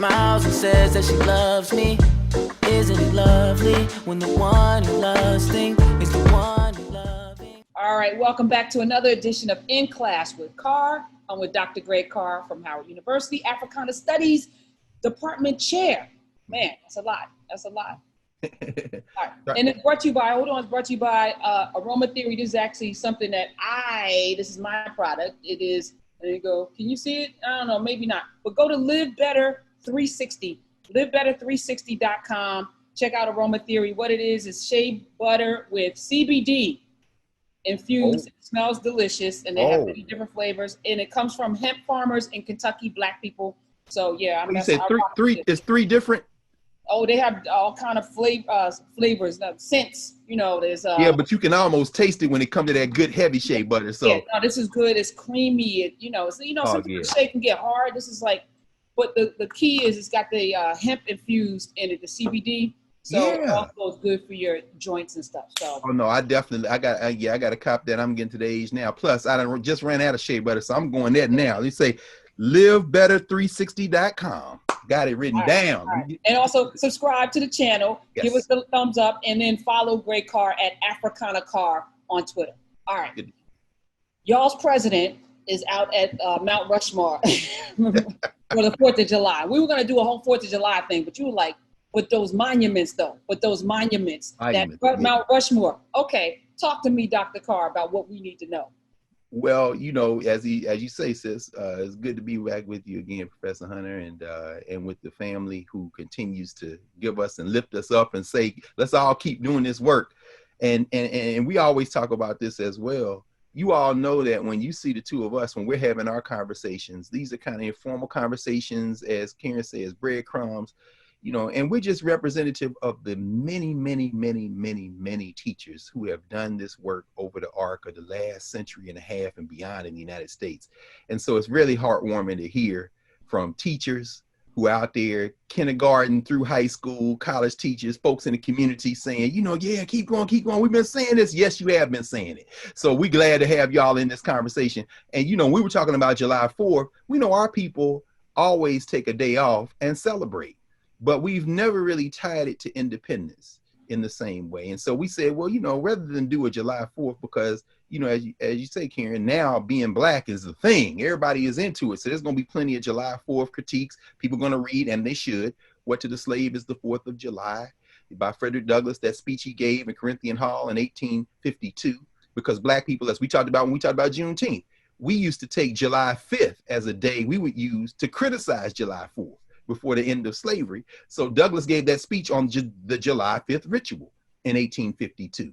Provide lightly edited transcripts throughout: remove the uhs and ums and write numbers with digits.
Smiles and says that she loves me. Isn't it lovely when the one who loves things is the one who loving? All right, welcome back to another edition of In Class with Carr. I'm with Dr. Greg Carr from Howard University, Africana Studies Department Chair. Man, that's a lot. That's a lot. All right. And it's brought to you by, it's brought to you by Aromatherapy. This is actually something that this is my product. It is, there you go. Can you see it? I don't know, maybe not. But go to Live Better 360, livebetter360.com. Check out Aromatherapy. What it is shea butter with CBD infused. It smells delicious, and they have many different flavors. And it comes from hemp farmers in Kentucky, Black people. So yeah, you said three. It's three different. Oh, they have all kind of flavors, scents. You know, there's yeah, but you can almost taste it when it comes to that good heavy shea butter. So yeah, no, this is good. It's creamy. Sometimes shea can get hard. This is like. But the key is it's got the hemp infused in it, the CBD. So it also is good for your joints and stuff. So oh no, I got to cop that. I'm getting to the age now. Plus, I just ran out of shea butter, so I'm going that now. They say livebetter360.com. Got it written down. Right. And also subscribe to the channel. Yes. Give us the thumbs up, and then follow Greg Carr at Africana Carr on Twitter. All right. Good. Y'all's president is out at Mount Rushmore. For the 4th of July. We were going to do a whole 4th of July thing, but you were like, with those monuments, that Mount Rushmore. Okay, talk to me, Dr. Carr, about what we need to know. Well, as you say, sis, it's good to be back with you again, Professor Hunter, and with the family who continues to give us and lift us up and say, let's all keep doing this work. And we always talk about this as well. You all know that when you see the two of us, when we're having our conversations, these are kind of informal conversations, as Karen says, breadcrumbs, and we're just representative of the many, many, many, many, many teachers who have done this work over the arc of the last century and a half and beyond in the United States. And so it's really heartwarming to hear from teachers who are out there, kindergarten through high school, college teachers, folks in the community saying, yeah, keep going. We've been saying this. Yes, you have been saying it. So we're glad to have y'all in this conversation. And, we were talking about July 4th. We know our people always take a day off and celebrate, but we've never really tied it to independence in the same way. And so we said, well, rather than do a July 4th, because, as you say, Karen, now being Black is the thing. Everybody is into it. So there's going to be plenty of July 4th critiques. People are going to read, and they should, What to the Slave is the 4th of July by Frederick Douglass, that speech he gave in Corinthian Hall in 1852, because Black people, as we talked about when we talked about Juneteenth, we used to take July 5th as a day we would use to criticize July 4th before the end of slavery. So Douglass gave that speech on the July 5th ritual in 1852.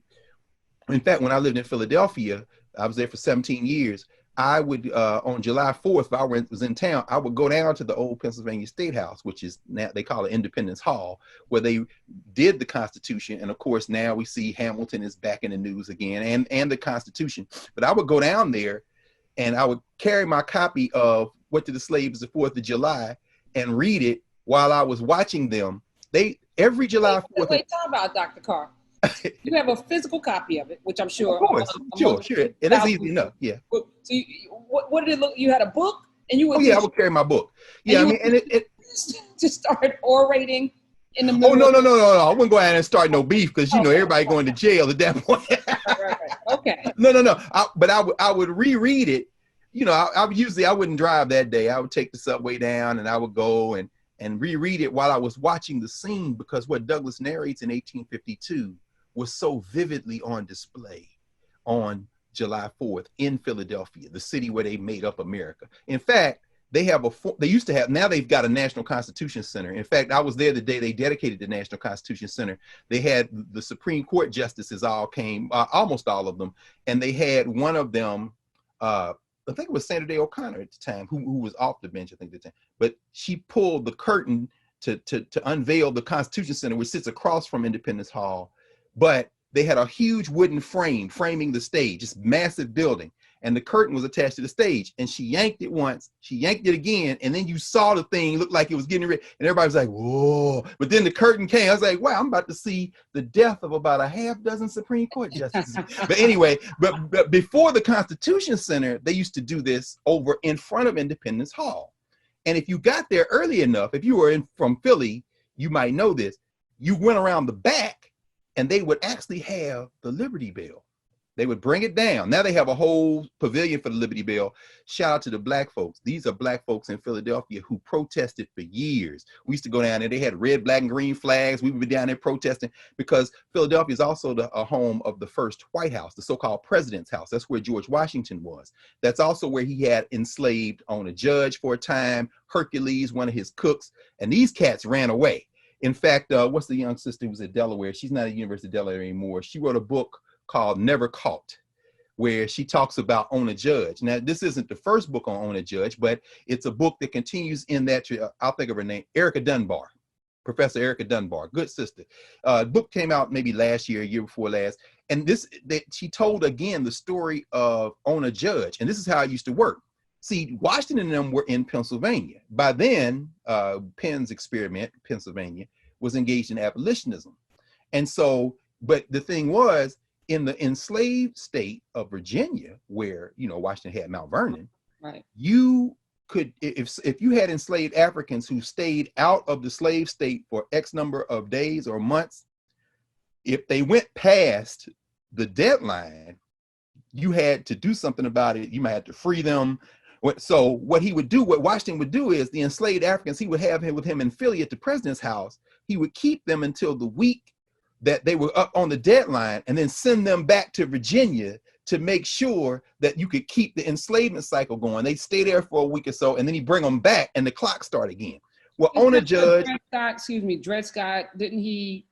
In fact, when I lived in Philadelphia, I was there for 17 years. I would, on July 4th, if I was in town, I would go down to the old Pennsylvania State House, which is now, they call it Independence Hall, where they did the Constitution. And of course, now we see Hamilton is back in the news again, and the Constitution. But I would go down there and I would carry my copy of What to the Slave is the 4th of July and read it while I was watching them. Every July 4th. Wait, talk about Dr. Carr. You have a physical copy of it, which I'm sure. Of course, sure. And that's easy enough, yeah. So what did it look? You had a book, and you would. Oh yeah, I would carry my book. Yeah, and it just started orating in the middle. Oh no! I wouldn't go out and start no beef because everybody going to jail at that point. right. Okay. No. But I would reread it. I wouldn't drive that day. I would take the subway down and I would go and reread it while I was watching the scene, because what Douglass narrates in 1852 was so vividly on display on July 4th in Philadelphia, the city where they made up America. In fact, they used to have, now they've got a National Constitution Center. In fact, I was there the day they dedicated the National Constitution Center. They had the Supreme Court justices all came, almost all of them. And they had one of them, I think it was Sandra Day O'Connor at the time, who was off the bench, I think, at the time. But she pulled the curtain to unveil the Constitution Center, which sits across from Independence Hall. But they had a huge wooden frame framing the stage, this massive building. And the curtain was attached to the stage. And she yanked it once, she yanked it again, and then you saw the thing look like it was getting ready. And everybody was like, whoa. But then the curtain came. I was like, wow, I'm about to see the death of about a half dozen Supreme Court justices. But anyway, but before the Constitution Center, they used to do this over in front of Independence Hall. And if you got there early enough, if you were from Philly, you might know this. You went around the back and they would actually have the Liberty Bell. They would bring it down. Now they have a whole pavilion for the Liberty Bell. Shout out to the black folks. These are black folks in Philadelphia who protested for years. We used to go down there. They had red, black, and green flags. We would be down there protesting because Philadelphia is also a home of the first White House, the so-called President's House. That's where George Washington was. That's also where he had enslaved on a judge for a time, Hercules, one of his cooks, and these cats ran away. In fact, what's the young sister who was at Delaware? She's not at the University of Delaware anymore. She wrote a book called Never Caught, where she talks about On a Judge. Now, this isn't the first book on a Judge, but it's a book that continues in that, I'll think of her name, Erica Dunbar, Professor Erica Dunbar, good sister. Book came out maybe last year, a year before last. And she told again the story of On a Judge. And this is how it used to work. See, Washington and them were in Pennsylvania. By then, Penn's experiment, Pennsylvania, was engaged in abolitionism. And so, but the thing was, in the enslaved state of Virginia, where, you know, Washington had Mount Vernon, right, you could, if you had enslaved Africans who stayed out of the slave state for X number of days or months, if they went past the deadline, you had to do something about it. You might have to free them. So what Washington would do is the enslaved Africans, he would have him with him in Philly at the president's house. He would keep them until the week that they were up on the deadline and then send them back to Virginia to make sure that you could keep the enslavement cycle going. They stay there for a week or so, and then he bring them back and the clock start again. Well, on a judge, Dred Scott, didn't he?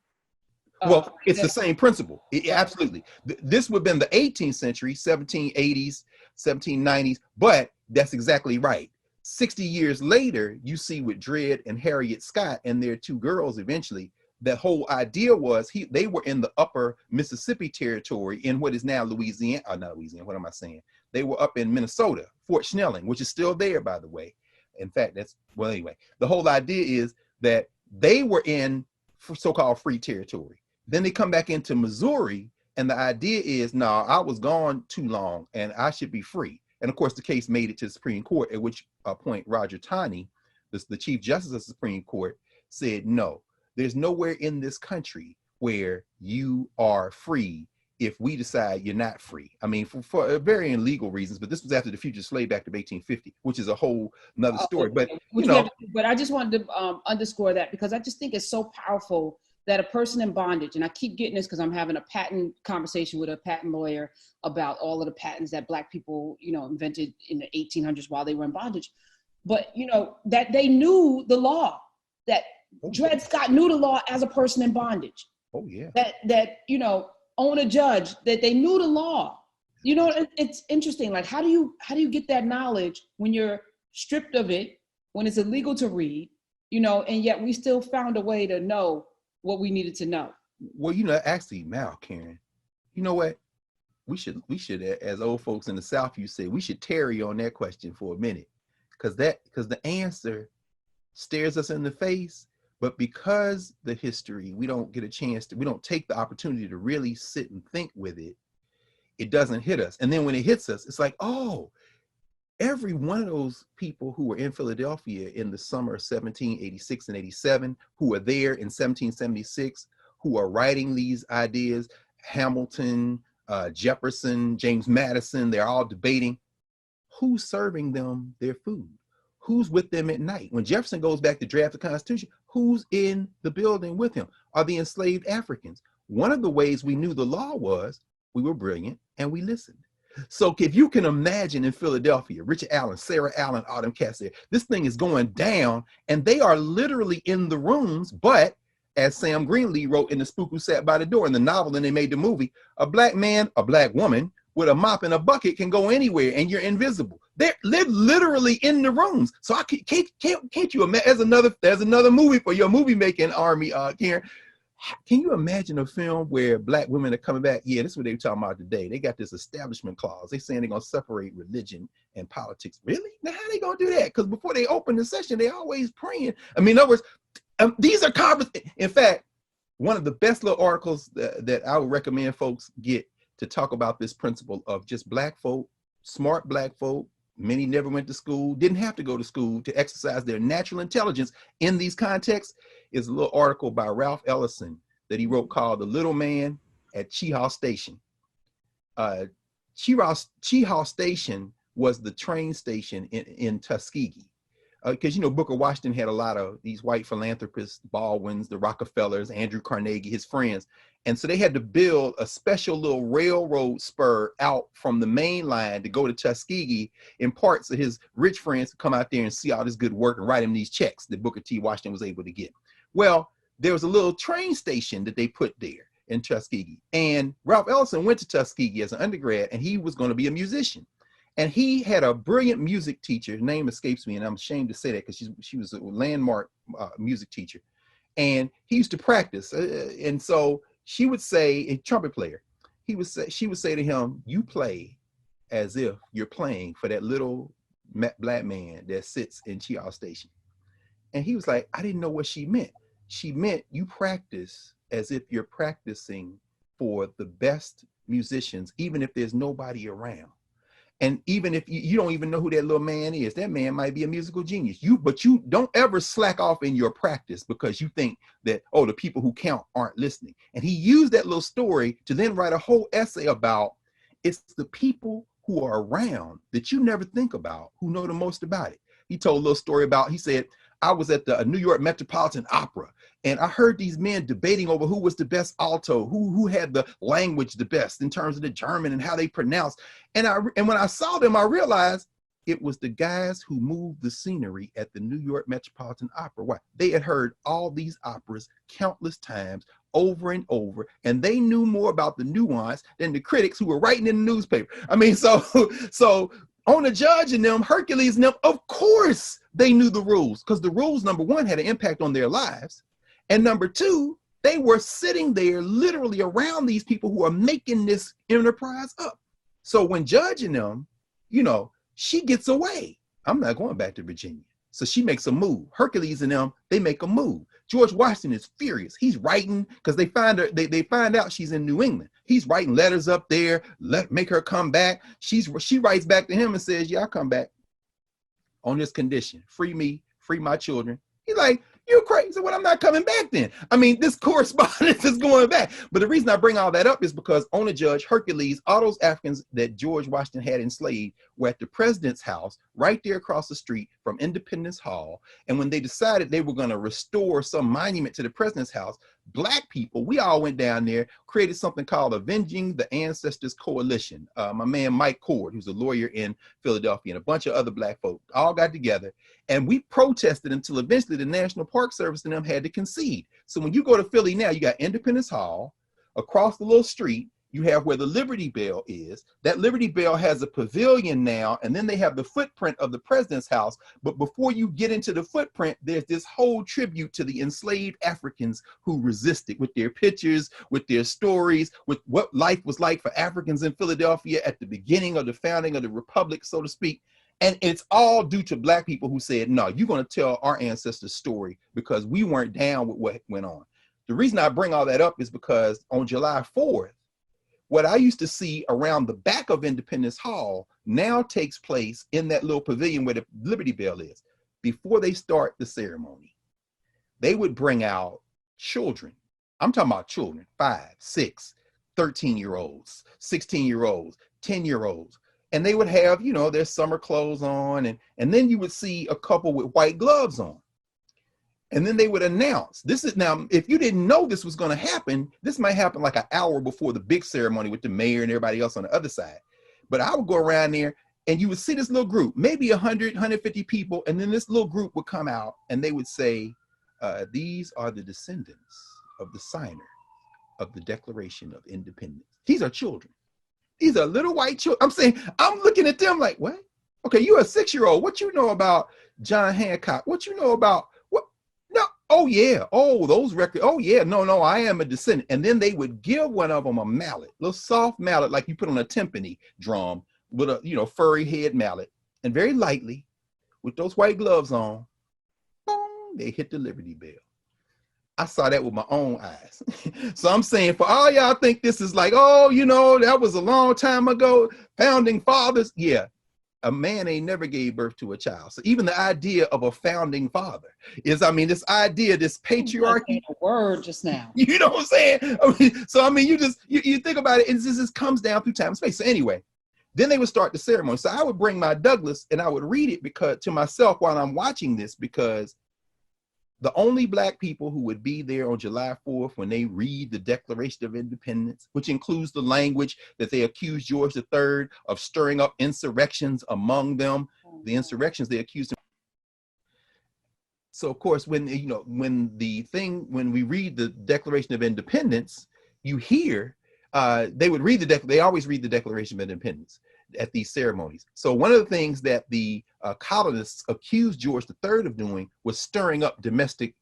Well, it's the same principle. Absolutely. This would have been the 18th century, 1780s, 1790s, but that's exactly right. 60 years later, you see with Dred and Harriet Scott and their two girls eventually, the whole idea was they were in the upper Mississippi territory in what is now Louisiana, not Louisiana, what am I saying? They were up in Minnesota, Fort Snelling, which is still there, by the way. In fact, well, anyway, the whole idea is that they were in so-called free territory. Then they come back into Missouri, and the idea is, no, I was gone too long, and I should be free. And of course, the case made it to the Supreme Court, at which point Roger Taney, the Chief Justice of the Supreme Court, said, no, there's nowhere in this country where you are free if we decide you're not free. I mean, for varying legal reasons, but this was after the Fugitive Slave Act of 1850, which is a whole nother story. But, you know. But I just wanted to underscore that, because I just think it's so powerful that a person in bondage, and I keep getting this because I'm having a patent conversation with a patent lawyer about all of the patents that Black people, you know, invented in the 1800s while they were in bondage. But, you know, that they knew the law, that Dred Scott knew the law as a person in bondage. Oh, yeah. That you know, on a judge, that they knew the law. You know, it's interesting. Like, how do you get that knowledge when you're stripped of it, when it's illegal to read, you know, and yet we still found a way to know what we needed to know? Well, you know, actually now, Karen, you know what? We should, as old folks in the South, you say, we should tarry on that question for a minute, because the answer stares us in the face. But because the history, we don't get a chance to, we don't take the opportunity to really sit and think with it, it doesn't hit us. And then when it hits us, it's like, oh, every one of those people who were in Philadelphia in the summer of 1786 and 87, who were there in 1776, who are writing these ideas, Hamilton, Jefferson, James Madison, they're all debating who's serving them their food. Who's with them at night? When Jefferson goes back to draft the Constitution, who's in the building with him? Are the enslaved Africans? One of the ways we knew the law was we were brilliant and we listened. So if you can imagine in Philadelphia, Richard Allen, Sarah Allen, all them cats there, this thing is going down and they are literally in the rooms. But as Sam Greenlee wrote in The Spook Who Sat by the Door in the novel, and they made the movie, a Black man, a Black woman with a mop and a bucket can go anywhere and you're invisible. They're literally in the rooms. So I can't you imagine? There's another movie for your movie making army, Karen. Can you imagine a film where black women are coming back? Yeah, this is what they were talking about today. They got this establishment clause. They saying they're going to separate religion and politics. Really? Now, how they going to do that? Because before they open the session, they always praying. I mean, in other words, these are conversations. In fact, one of the best little articles that I would recommend folks get to talk about this principle of just black folk, smart black folk, many never went to school, didn't have to go to school to exercise their natural intelligence in these contexts, is a little article by Ralph Ellison that he wrote called The Little Man at Chehaw Station. Chehaw Station was the train station in Tuskegee. Because, Booker Washington had a lot of these white philanthropists, Baldwins, the Rockefellers, Andrew Carnegie, his friends. And so they had to build a special little railroad spur out from the main line to go to Tuskegee, in part so his rich friends could come out there and see all this good work and write him these checks that Booker T. Washington was able to get. Well, there was a little train station that they put there in Tuskegee. And Ralph Ellison went to Tuskegee as an undergrad, and he was going to be a musician. And he had a brilliant music teacher. Her name escapes me, and I'm ashamed to say that because she was a landmark music teacher. And he used to practice. And so she would say, a trumpet player, she would say to him, you play as if you're playing for that little black man that sits in Chehaw Station. And he was like, I didn't know what she meant. She meant you practice as if you're practicing for the best musicians, even if there's nobody around. And even if you don't even know who that little man is, that man might be a musical genius. But you don't ever slack off in your practice because you think that, the people who count aren't listening. And he used that little story to then write a whole essay about it's the people who are around that you never think about who know the most about it. He told a little story about, he said, I was at the New York Metropolitan Opera, and I heard these men debating over who was the best alto, who had the language the best in terms of the German and how they pronounced. And when I saw them, I realized it was the guys who moved the scenery at the New York Metropolitan Opera. Why? They had heard all these operas countless times over and over, and they knew more about the nuance than the critics who were writing in the newspaper. I mean, so on the judge and them, Hercules and them, of course they knew the rules, because the rules, number one, had an impact on their lives. And number two, they were sitting there literally around these people who are making this enterprise up. So when judging them, she gets away. I'm not going back to Virginia. So she makes a move. Hercules and them, they make a move. George Washington is furious. He's writing because they find out she's in New England. He's writing letters up there, make her come back. She writes back to him and says, yeah, I'll come back on this condition. Free me, free my children. He's like, you're crazy. Well, I'm not coming back then. I mean, this correspondence is going back. But the reason I bring all that up is because on the judge, Hercules, all those Africans that George Washington had enslaved were at the president's house right there across the street from Independence Hall. And when they decided they were going to restore some monument to the president's house, Black people, we all went down there, created something called Avenging the Ancestors Coalition. My man, Mike Cord, who's a lawyer in Philadelphia, and a bunch of other Black folk all got together, and we protested until eventually the National Park Service and them had to concede. So when you go to Philly now, you got Independence Hall. Across the little street, you have where the Liberty Bell is. That Liberty Bell has a pavilion now, and then they have the footprint of the president's house. But before you get into the footprint, there's this whole tribute to the enslaved Africans who resisted, with their pictures, with their stories, with what life was like for Africans in Philadelphia at the beginning of the founding of the Republic, so to speak. And it's all due to Black people who said, no, you're going to tell our ancestors' story because we weren't down with what went on. The reason I bring all that up is because on July 4th, what I used to see around the back of Independence Hall now takes place in that little pavilion where the Liberty Bell is. Before they start the ceremony, they would bring out children. I'm talking about children, 5, 6, 13-year-olds, 16-year-olds, 10-year-olds. And they would have, their summer clothes on. And then you would see a couple with white gloves on. And then they would announce, now, if you didn't know this was going to happen, this might happen like an hour before the big ceremony with the mayor and everybody else on the other side. But I would go around there and you would see this little group, maybe 100, 150 people. And then this little group would come out and they would say, these are the descendants of the signer of the Declaration of Independence. These are children. These are little white children. I'm saying, I'm looking at them like, what? Okay, you're a 6-year-old. What you know about John Hancock? What you know about, what? No, Oh yeah. Oh, those records. Oh yeah. No, I am a descendant. And then they would give one of them a mallet, little soft mallet, like you put on a timpani drum with a, furry head mallet, and very lightly with those white gloves on, boom, they hit the Liberty Bell. I saw that with my own eyes. So I'm saying, for all y'all think this is like, oh, that was a long time ago, founding fathers. Yeah, a man ain't never gave birth to a child. So even the idea of a founding father is, this idea, this patriarchy. A word just now. You know what I'm saying? You think about it, and this comes down through time and space. So anyway, then they would start the ceremony. So I would bring my Douglas and I would read it to myself while I'm watching this, because the only Black people who would be there on July 4th when they read the Declaration of Independence, which includes the language that they accused George III of stirring up insurrections among them, the insurrections they accused him. So of course, when we read the Declaration of Independence, you hear they always read the Declaration of Independence at these ceremonies. So one of the things that the colonists accused George III of doing was stirring up domestic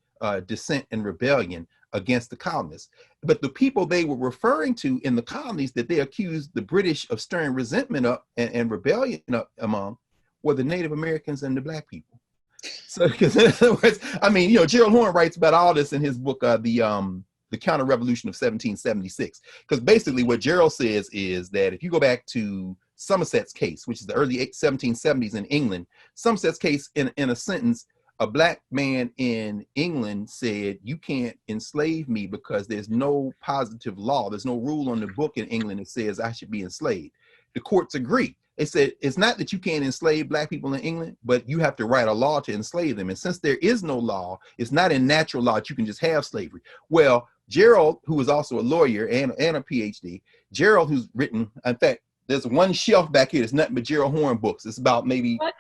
dissent and rebellion against the colonists. But the people they were referring to in the colonies that they accused the British of stirring resentment up and rebellion up among were the Native Americans and the Black people. So, because in other words, Gerald Horne writes about all this in his book, the Counter-Revolution of 1776. Because basically what Gerald says is that if you go back to Somerset's case, which is the early 1770s in England, Somerset's case, in a sentence, a Black man in England said, you can't enslave me because there's no positive law. There's no rule on the book in England that says I should be enslaved. The courts agree. They said, it's not that you can't enslave Black people in England, but you have to write a law to enslave them. And since there is no law, it's not in natural law that you can just have slavery. Well, Gerald, who is also a lawyer and a PhD, Gerald, who's written, in fact, there's one shelf back here that's nothing but Gerald Horne books. It's about maybe, what?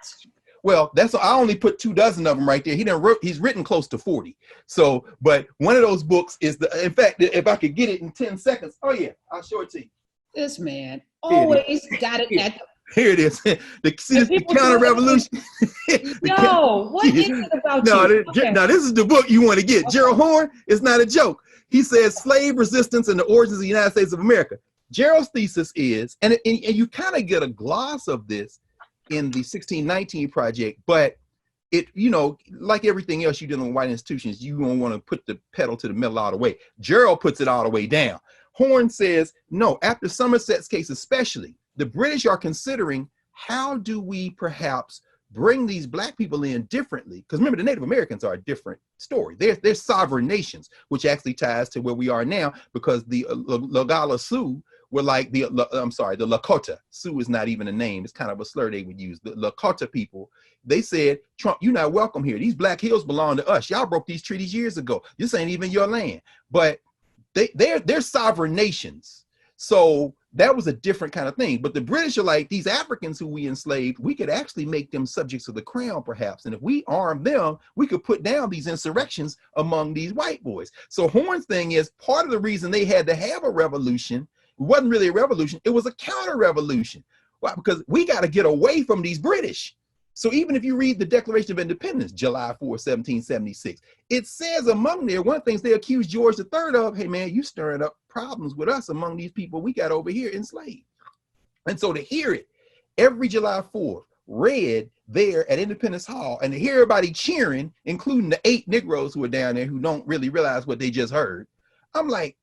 Well, I only put 24 of them right there. He's written close to 40. So, but one of those books is in fact, if I could get it in 10 seconds. Oh yeah, I'll show it to you. This man always got it at here it is. The Counter-Revolution. What is it about you? Now, this is the book you want to get. Okay. Gerald Horne is not a joke. He says Slave Resistance and the Origins of the United States of America. Gerald's thesis is, and you kind of get a gloss of this in the 1619 project, but it, like everything else you do in white institutions, you don't want to put the pedal to the metal all the way. Gerald puts it all the way down. Horne says, no, after Somerset's case especially, the British are considering, how do we perhaps bring these Black people in differently? Because remember, the Native Americans are a different story. They're sovereign nations, which actually ties to where we are now, because the Lagala Sioux were like the Lakota. Sioux is not even a name. It's kind of a slur they would use. The Lakota people, they said, Trump, you're not welcome here. These Black Hills belong to us. Y'all broke these treaties years ago. This ain't even your land. But they're sovereign nations. So that was a different kind of thing. But the British are like, these Africans who we enslaved, we could actually make them subjects of the crown, perhaps. And if we arm them, we could put down these insurrections among these white boys. So Horne's thing is, part of the reason they had to have a revolution, it wasn't really a revolution, it was a counter-revolution. Why? Because we got to get away from these British. So even if you read the Declaration of Independence, July 4, 1776, it says among there, one of the things they accused George III of, hey man, you stirring up problems with us among these people we got over here enslaved. And so to hear it every July 4th read there at Independence Hall, and to hear everybody cheering, including the 8 Negroes who are down there who don't really realize what they just heard, I'm like,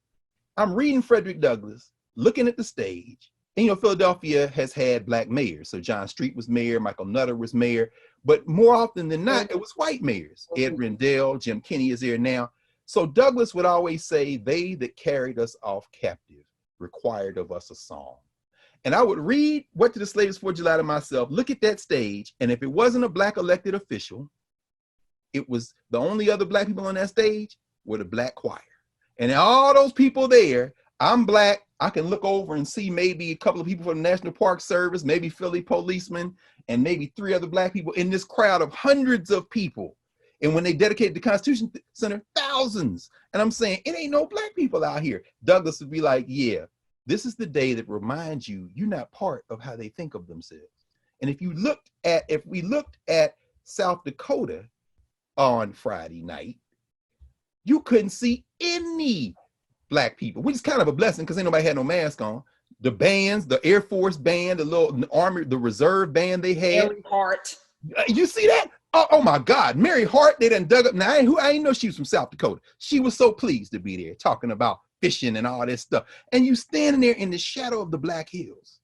I'm reading Frederick Douglass, looking at the stage. And, Philadelphia has had Black mayors. So John Street was mayor, Michael Nutter was mayor, but more often than not, it was white mayors. Ed Rendell, Jim Kenney is there now. So Douglass would always say, they that carried us off captive required of us a song. And I would read What Did the Slaves for July to myself, look at that stage, and if it wasn't a Black elected official, it was the only other Black people on that stage were the Black choir. And all those people there, I'm Black, I can look over and see maybe a couple of people from the National Park Service, maybe Philly policemen, and maybe 3 other Black people in this crowd of hundreds of people. And when they dedicated the Constitution Center, thousands. And I'm saying, it ain't no Black people out here. Douglass would be like, yeah, this is the day that reminds you, you're not part of how they think of themselves. And if we looked at South Dakota on Friday night, You couldn't see any black people, which is kind of a blessing because ain't nobody had no mask on. The bands, the Air Force band, the little army, the reserve band they had. Mary Hart. You see that? Oh my God, Mary Hart, they done dug up. Now, I didn't know she was from South Dakota. She was so pleased to be there talking about fishing and all this stuff. And you standing there in the shadow of the Black Hills.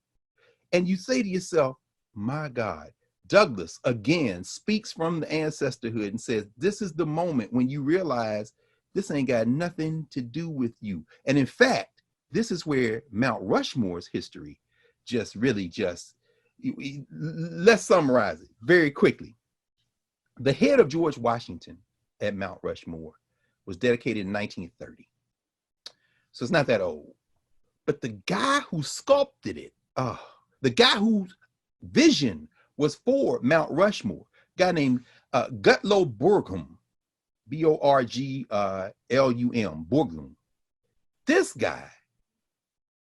And you say to yourself, my God, Douglas again speaks from the ancestorhood and says, this is the moment when you realize this ain't got nothing to do with you. And in fact, this is where Mount Rushmore's history let's summarize it very quickly. The head of George Washington at Mount Rushmore was dedicated in 1930. So it's not that old. But the guy who sculpted it, the guy whose vision was for Mount Rushmore, a guy named Gottlob Borglum, B-O-R-G-L-U-M, Borglum. This guy,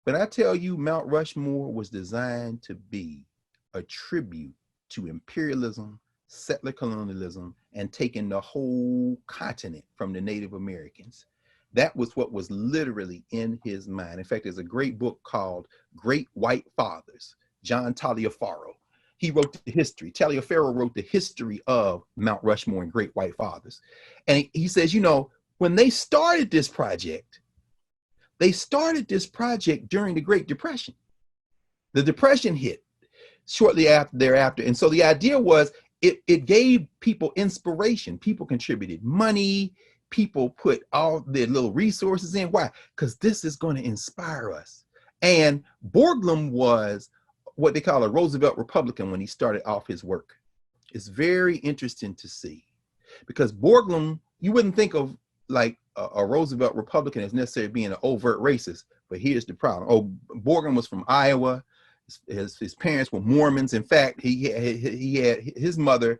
when I tell you Mount Rushmore was designed to be a tribute to imperialism, settler colonialism, and taking the whole continent from the Native Americans. That was what was literally in his mind. In fact, there's a great book called Great White Fathers, John Taliaferro. He wrote the history. Taliaferro wrote the history of Mount Rushmore and Great White Fathers. And he says, you know, when they started this project during the Great Depression. The Depression hit shortly thereafter. And so the idea was it gave people inspiration. People contributed money. People put all their little resources in. Why? Because this is going to inspire us. And Borglum was what they call a Roosevelt Republican when he started off his work. It's very interesting to see because Borglum, you wouldn't think of like a Roosevelt Republican as necessarily being an overt racist, but here's the problem. Borglum was from Iowa. His parents were Mormons. In fact, he had his mother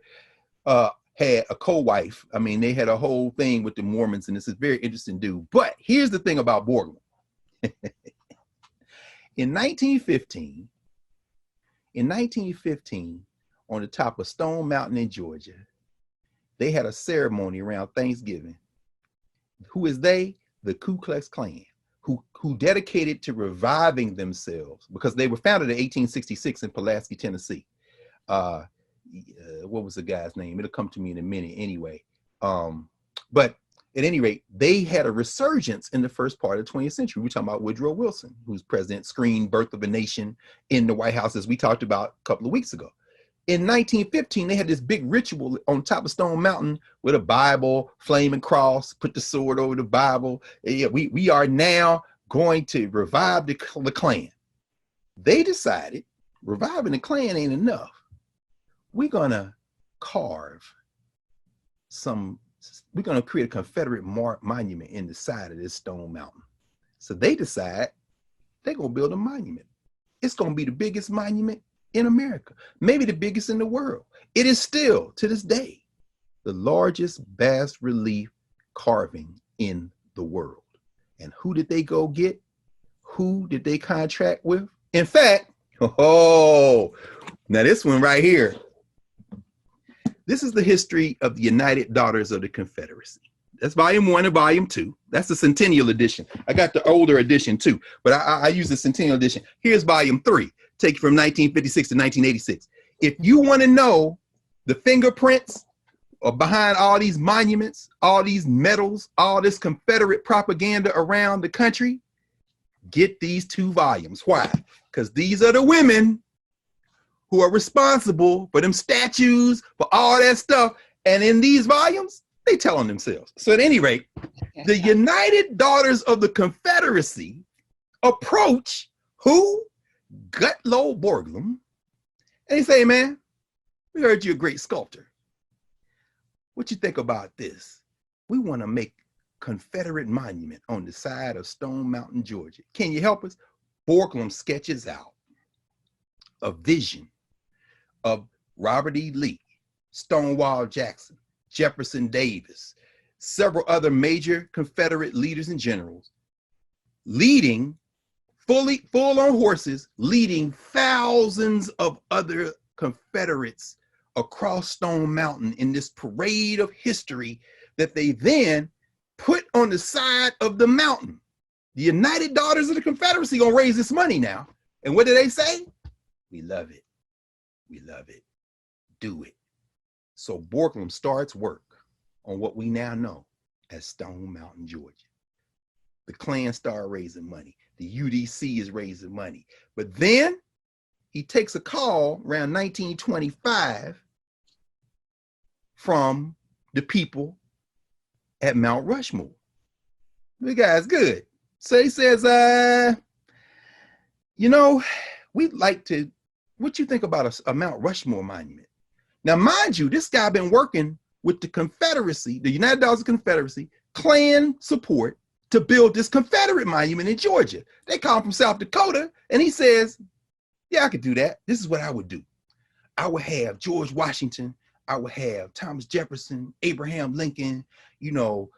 had a co-wife. I mean, they had a whole thing with the Mormons, and this is very interesting dude. But here's the thing about Borglum. In 1915, on the top of Stone Mountain in Georgia, they had a ceremony around Thanksgiving. Who is they? The Ku Klux Klan, who dedicated to reviving themselves because they were founded in 1866 in Pulaski, Tennessee. What was the guy's name? It'll come to me in a minute anyway. But at any rate, they had a resurgence in the first part of the 20th century. We're talking about Woodrow Wilson, whose president screened Birth of a Nation in the White House, as we talked about a couple of weeks ago. In 1915, they had this big ritual on top of Stone Mountain with a Bible, flaming cross, put the sword over the Bible. Yeah, we are now going to revive the Klan. They decided reviving the Klan ain't enough. We're going to create a Confederate monument in the side of this Stone Mountain. So they decide they're going to build a monument. It's going to be the biggest monument in America, maybe the biggest in the world. It is still, to this day, the largest bas relief carving in the world. And who did they go get? Who did they contract with? In fact, now this one right here. This is the history of the United Daughters of the Confederacy. That's volume 1 and volume 2. That's the Centennial edition. I got the older edition too, but I use the Centennial edition. Here's volume 3. Take from 1956 to 1986. If you want to know the fingerprints behind all these monuments, all these medals, all this Confederate propaganda around the country, get these 2 volumes. Why? Because these are the women who are responsible for them statues, for all that stuff. And in these volumes, they tell on themselves. So at any rate, the United Daughters of the Confederacy approach who? Gottlob Borglum. And they say, man, we heard you're a great sculptor. What you think about this? We want to make Confederate monument on the side of Stone Mountain, Georgia. Can you help us? Borglum sketches out a vision of Robert E. Lee, Stonewall Jackson, Jefferson Davis, several other major Confederate leaders and generals leading full on horses, leading thousands of other Confederates across Stone Mountain in this parade of history that they then put on the side of the mountain. The United Daughters of the Confederacy gonna raise this money now. And what do they say? We love it. We love it. Do it. So Borglum starts work on what we now know as Stone Mountain, Georgia. The Klan start raising money. The UDC is raising money. But then he takes a call around 1925 from the people at Mount Rushmore. The guy's good. So he says, you know, we'd like to, what you think about a Mount Rushmore monument? Now, mind you, this guy been working with the Confederacy, the United Daughters of the Confederacy, Klan support to build this Confederate monument in Georgia. They call him from South Dakota, and he says, yeah, I could do that. This is what I would do. I would have George Washington. I would have Thomas Jefferson, Abraham Lincoln, you know,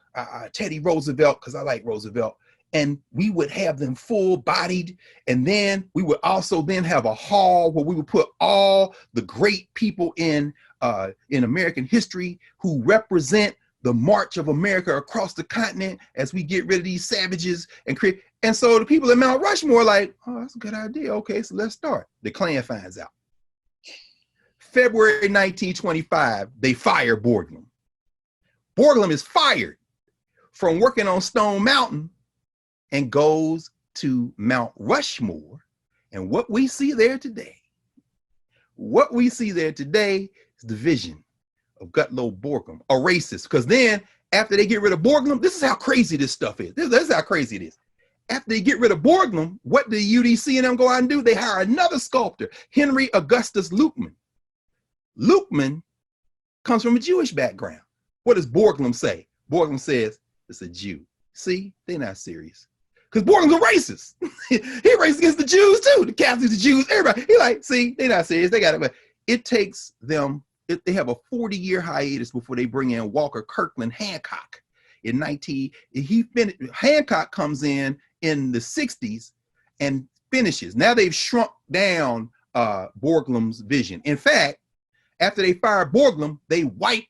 Teddy Roosevelt, because I like Roosevelt. And we would have them full-bodied. And then we would also then have a hall where we would put all the great people in American history who represent the march of America across the continent as we get rid of these savages and create. And so the people at Mount Rushmore are like, oh, that's a good idea. Okay, so let's start. The Klan finds out. February 1925, they fire Borglum. Borglum is fired from working on Stone Mountain and goes to Mount Rushmore. And what we see there today is the vision of Gottlob Borglum, a racist. Because then after they get rid of Borglum, this is how crazy this stuff is. This is how crazy it is. After they get rid of Borglum, what do the UDC and them go out and do? They hire another sculptor, Henry Augustus Lukeman. Lukeman comes from a Jewish background. What does Borglum say? Borglum says, it's a Jew. See, they're not serious. Because Borglum's a racist. He racist against the Jews too. The Catholics, the Jews, everybody. He like, see, they're not serious. They got it. But it takes them, they have a 40-year hiatus before they bring in Walker Kirkland Hancock. Hancock comes in the 60s and finishes. Now they've shrunk down Borglum's vision. In fact, after they fire Borglum, they wipe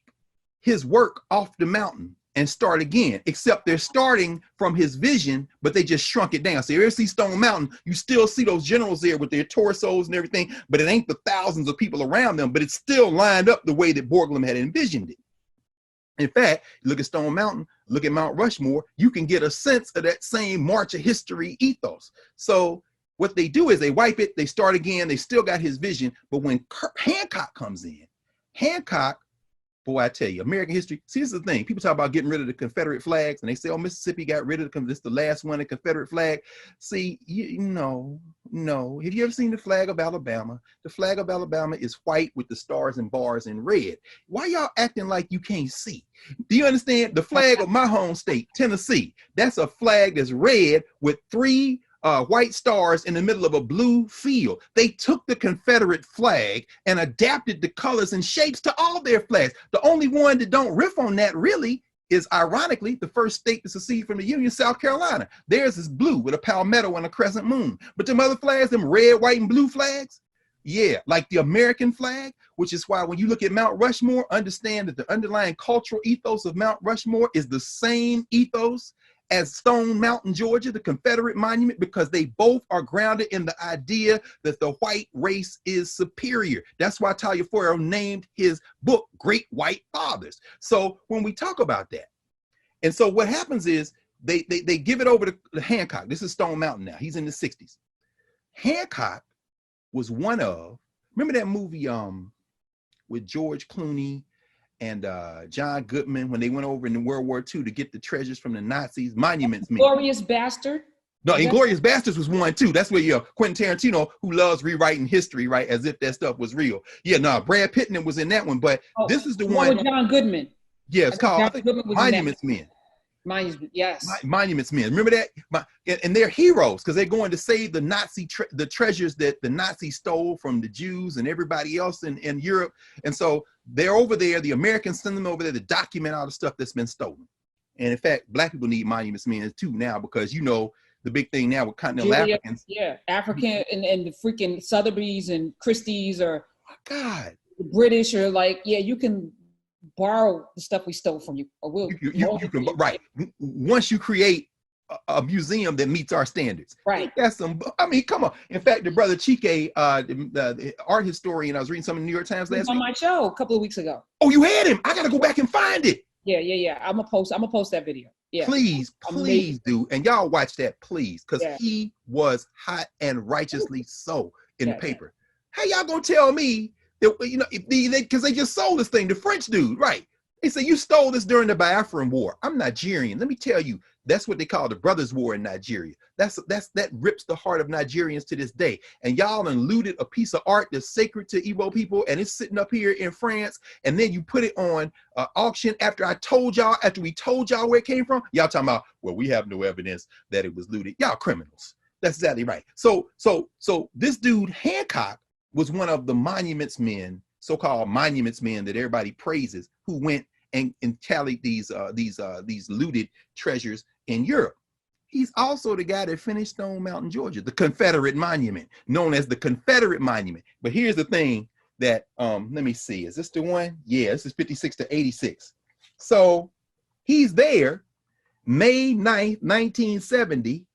his work off the mountain and start again, except they're starting from his vision, but they just shrunk it down. So you ever see Stone Mountain, you still see those generals there with their torsos and everything, but it ain't the thousands of people around them, but it's still lined up the way that Borglum had envisioned it. In fact, look at Stone Mountain, look at Mount Rushmore, you can get a sense of that same March of History ethos. So what they do is they wipe it, they start again, they still got his vision, but when Hancock comes in, Hancock, boy, I tell you, American history, see, this is the thing. People talk about getting rid of the Confederate flags, and they say, oh, Mississippi got rid of this is the last one, the Confederate flag. See, no. Have you ever seen the flag of Alabama? The flag of Alabama is white with the stars and bars in red. Why y'all acting like you can't see? Do you understand? The flag of my home state, Tennessee, that's a flag that's red with three white stars in the middle of a blue field. They took the Confederate flag and adapted the colors and shapes to all their flags. The only one that don't riff on that really is, ironically, the first state to secede from the Union, South Carolina. Theirs is blue with a palmetto and a crescent moon. But them other flags, them red, white, and blue flags, yeah, like the American flag, which is why when you look at Mount Rushmore, understand that the underlying cultural ethos of Mount Rushmore is the same ethos as Stone Mountain, Georgia, the Confederate monument, because they both are grounded in the idea that the white race is superior. That's why Tagliaferro named his book Great White Fathers. So when we talk about that, and so what happens is they give it over to Hancock. This is Stone Mountain now. He's in the 60s. Hancock was one of, remember that movie with George Clooney and John Goodman when they went over in World War II to get the treasures from the Nazis, Monuments Men. Glorious Bastard? No, Inglourious Basterds was one too. That's where Quentin Tarantino, who loves rewriting history, right, as if that stuff was real. Yeah, no, Brad Pitt was in that one, but this is the one with John Goodman. Yeah, it's called Monuments Men. Yes. Monuments Men. Remember that? And they're heroes because they're going to save the the treasures that the Nazis stole from the Jews and everybody else in Europe. And so they're over there. The Americans send them over there to document all the stuff that's been stolen. And in fact, Black people need Monuments Men too now, because the big thing now with continental Africans. Yeah, African and the freaking Sotheby's and Christie's or God, the British are like, yeah, you can borrow the stuff we stole from you, or we'll you can, right. Once you create a museum that meets our standards, right? That's some. I mean, come on. In fact, the brother Chike, the art historian, I was reading some in the New York Times last week. On my show a couple of weeks ago. Oh, you had him? I gotta go back and find it. Yeah. I'm gonna post that video. Yeah. Please do. And y'all watch that, please, because he was hot and righteously so in the paper. How y'all gonna tell me that, you know, because they just sold this thing, the French dude, right? They say you stole this during the Biafran War. I'm Nigerian. Let me tell you, that's what they call the Brothers' War in Nigeria. That rips the heart of Nigerians to this day. And y'all done looted a piece of art that's sacred to Igbo people, and it's sitting up here in France. And then you put it on auction after we told y'all where it came from. Y'all talking about, well, we have no evidence that it was looted. Y'all criminals. That's exactly right. So this dude Hancock was one of the monuments men, so-called monuments men that everybody praises, who went and tallied these looted treasures in Europe. He's also the guy that finished Stone Mountain, Georgia, the Confederate monument, known as the Confederate Monument. But here's the thing that, let me see, is this the one? Yeah, this is 56 to 86. So he's there, May 9th, 1970,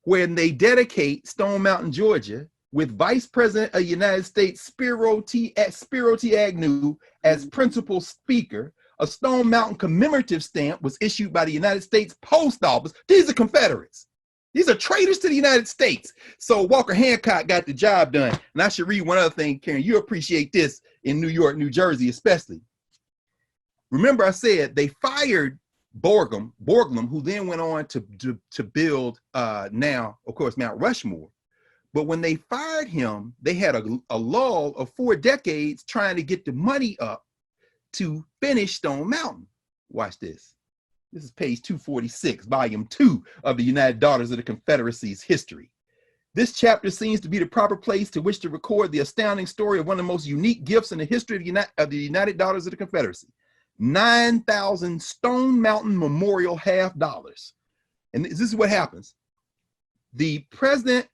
when they dedicate Stone Mountain, Georgia, with Vice President of the United States Spiro T. Agnew as principal speaker. A Stone Mountain commemorative stamp was issued by the United States Post Office. These are Confederates. These are traitors to the United States. So Walker Hancock got the job done. And I should read one other thing, Karen. You appreciate this in New York, New Jersey, especially. Remember I said they fired Borglum, who then went on to build now, of course, Mount Rushmore. But when they fired him, they had a lull of 4 decades trying to get the money up to finish Stone Mountain. Watch this. This is page 246, volume 2 of the United Daughters of the Confederacy's history. This chapter seems to be the proper place to which to record the astounding story of one of the most unique gifts in the history of the United Daughters of the Confederacy. 9,000 Stone Mountain Memorial half dollars. And this is what happens. The President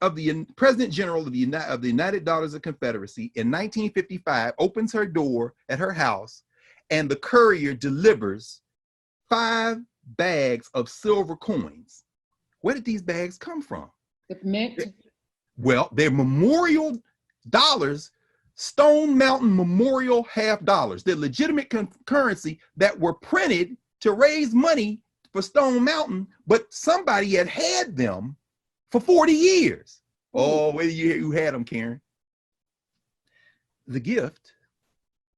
General of the United Daughters of the Confederacy in 1955 opens her door at her house, and the courier delivers 5 bags of silver coins. Where did these bags come from? The mint. Well, they're memorial dollars, Stone Mountain Memorial half dollars. They're legitimate currency that were printed to raise money for Stone Mountain, but somebody had them for 40 years. Oh, where you had them, Karen? The gift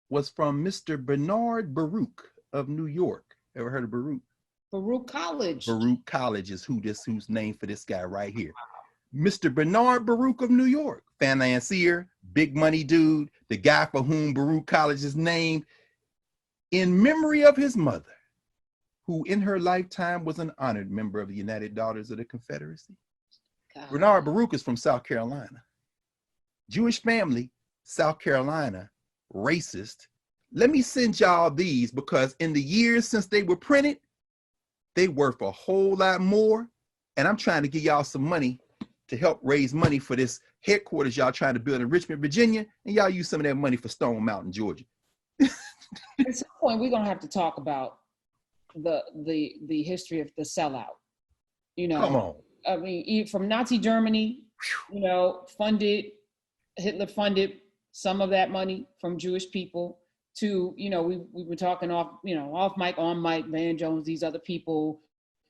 was from Mr. Bernard Baruch of New York. Ever heard of Baruch? Baruch College. Baruch College is who's named for this guy right here. Mr. Bernard Baruch of New York, financier, big money dude, the guy for whom Baruch College is named, in memory of his mother, who in her lifetime was an honored member of the United Daughters of the Confederacy. God. Bernard Baruch is from South Carolina. Jewish family, South Carolina, racist. Let me send y'all these because in the years since they were printed, they worth a whole lot more. And I'm trying to get y'all some money to help raise money for this headquarters y'all trying to build in Richmond, Virginia. And y'all use some of that money for Stone Mountain, Georgia. At some point, we're going to have to talk about the history of the sellout. You know, come on. I mean, from Nazi Germany, you know, Hitler funded some of that money from Jewish people to, you know, we were talking off mic, on mic, Van Jones, these other people,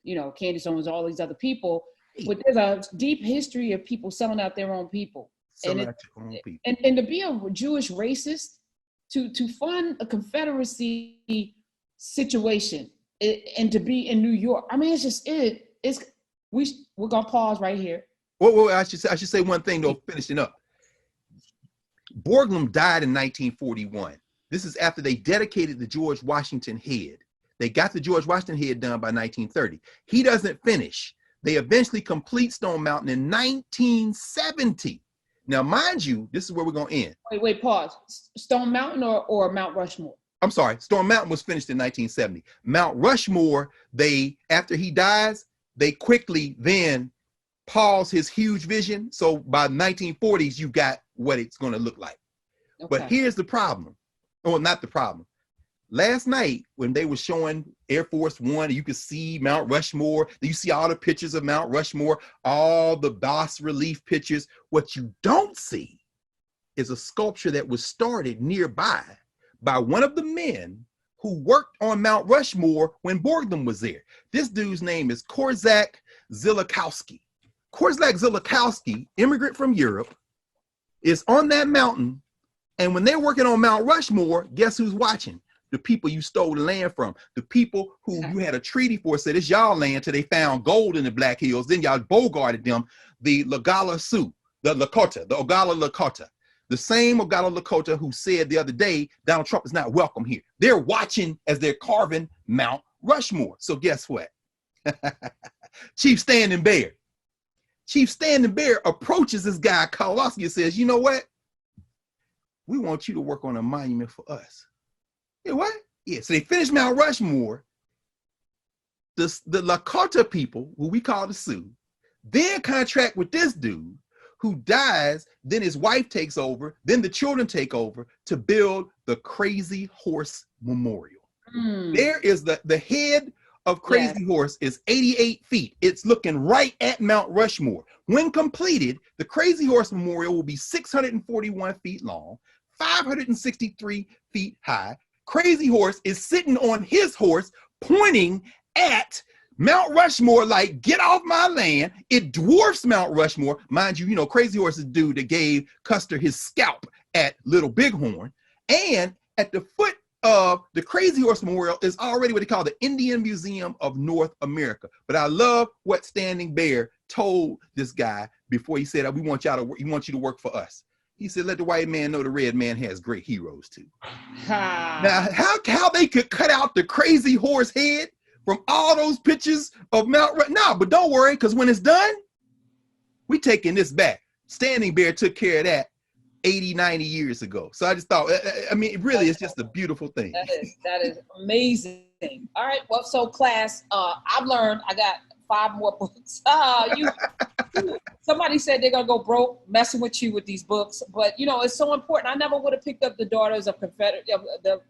you know, Candace Owens, all these other people. But there's a deep history of people selling out their own people. And to be a Jewish racist, to fund a Confederacy situation and to be in New York, I mean, we're gonna pause right here. Well, I should say one thing though, finishing up. Borglum died in 1941. This is after they dedicated the George Washington head. They got the George Washington head done by 1930. He doesn't finish. They eventually complete Stone Mountain in 1970. Now, mind you, this is where we're going to end. Wait, pause. Stone Mountain or Mount Rushmore? I'm sorry. Stone Mountain was finished in 1970. Mount Rushmore, after he dies, they quickly then pause his huge vision. So by the 1940s, you got what it's going to look like. Okay. But here's the problem. Well, not the problem. last night when they were showing Air Force One, you could see Mount Rushmore. You see all the pictures of Mount Rushmore, all the bas relief pictures. What you don't see is a sculpture that was started nearby by one of the men who worked on Mount Rushmore when Borglum was there. This dude's name is Korzak Zilakowski. Korzak Zilakowski, immigrant from Europe, is on that mountain. And when they're working on Mount Rushmore, guess who's watching? The people you stole the land from, the people who you had a treaty for, said it's y'all land till they found gold in the Black Hills. Then y'all bogarted them, the Lagala Sioux, the Lakota, the Ogala Lakota. The same Ogala Lakota who said the other day, Donald Trump is not welcome here. They're watching as they're carving Mount Rushmore. So guess what? Chief Standing Bear. Chief Standing Bear approaches this guy, Kowalski, and says, you know what? We want you to work on a monument for us. Yeah, what? Yeah, so they finished Mount Rushmore. The Lakota people, who we call the Sioux, then contract with this dude who dies, then his wife takes over, then the children take over to build the Crazy Horse Memorial. There is the head of Crazy Horse is 88 feet. It's looking right at Mount Rushmore. When completed, the Crazy Horse Memorial will be 641 feet long, 563 feet high. Crazy Horse is sitting on his horse, pointing at Mount Rushmore like, get off my land. It dwarfs Mount Rushmore. Mind you, Crazy Horse is the dude that gave Custer his scalp at Little Bighorn. And at the foot of the Crazy Horse Memorial is already what they call the Indian Museum of North America. But I love what Standing Bear told this guy before he said, we want you to work for us. He said, let the white man know the red man has great heroes too. Now, how they could cut out the Crazy Horse head from all those pictures of Mount Rushmore? No, but don't worry, because when it's done, we taking this back. Standing Bear took care of that 80, 90 years ago. So I just thought, I mean, it really is just a beautiful thing. That is amazing. All right, well, so class, I've learned, I got 5 more books. Somebody said they're gonna go broke messing with you with these books, but it's so important. I never would have picked up the Daughters of the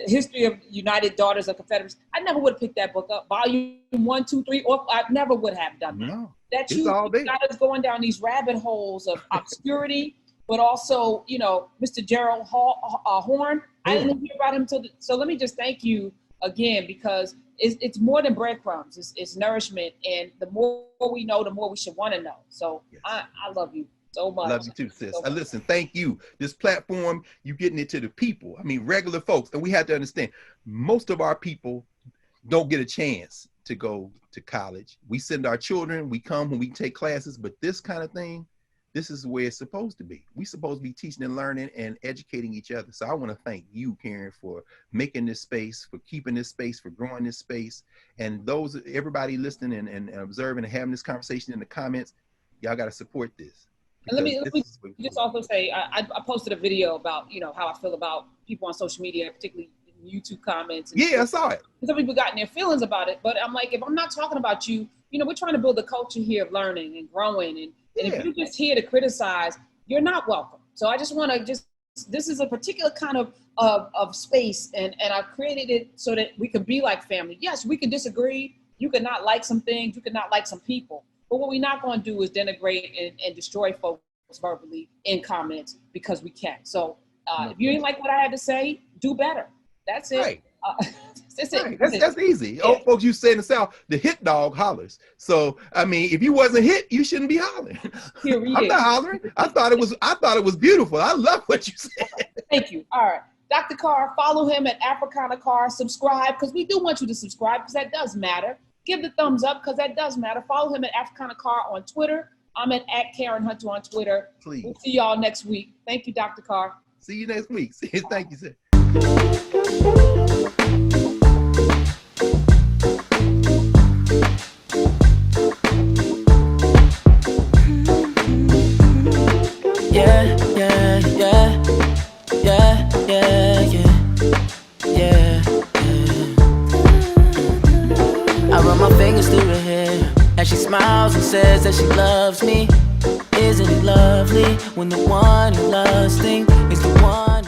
History of United Daughters of Confederates. I never would have picked that book up. Volume 1, 2, 3, or I never would have done that. No, that you got us going down these rabbit holes of obscurity, but also, Mr. Gerald Horn. I didn't hear about him so let me just thank you again, because it's more than breadcrumbs. It's nourishment, and the more we know, the more we should want to know. So yes. I love you so much. Love you too, sis. Listen, thank you. This platform, you getting it to the people. I mean, regular folks, and we have to understand, most of our people don't get a chance to go to college. We send our children, we come when we take classes, but this kind of thing, this is the way it's supposed to be. We're supposed to be teaching and learning and educating each other. So I want to thank you, Karen, for making this space, for keeping this space, for growing this space. And everybody listening and observing and having this conversation in the comments, y'all got to support this. And let me just also say, I posted a video about, how I feel about people on social media, particularly in YouTube comments. Yeah, I saw it. Some people got in their feelings about it, but I'm like, if I'm not talking about you, we're trying to build a culture here of learning and growing, and if you're just here to criticize, you're not welcome. So I just want to this is a particular kind of space, and I've created it so that we can be like family. Yes, we can disagree. You could not like some things. You could not like some people. But what we're not going to do is denigrate and destroy folks verbally in comments, because we can. So if you didn't like what I had to say, do better. That's it. Right. That's right. it. That's easy. Yeah. Old folks used to say in the South, the hit dog hollers. So I mean, if you wasn't hit, you shouldn't be hollering. I'm not hollering. I thought it was beautiful. I love what you said. Thank you. All right. Dr. Carr, follow him at Africana Carr. Subscribe, because we do want you to subscribe, because that does matter. Give the thumbs up, because that does matter. Follow him at Africana Carr on Twitter. I'm at Karen Hunter on Twitter. Please. We'll see y'all next week. Thank you, Dr. Carr. See you next week. Thank you, sir. I run my fingers through her hair as she smiles and says that she loves me. Isn't it lovely when the one you love is the one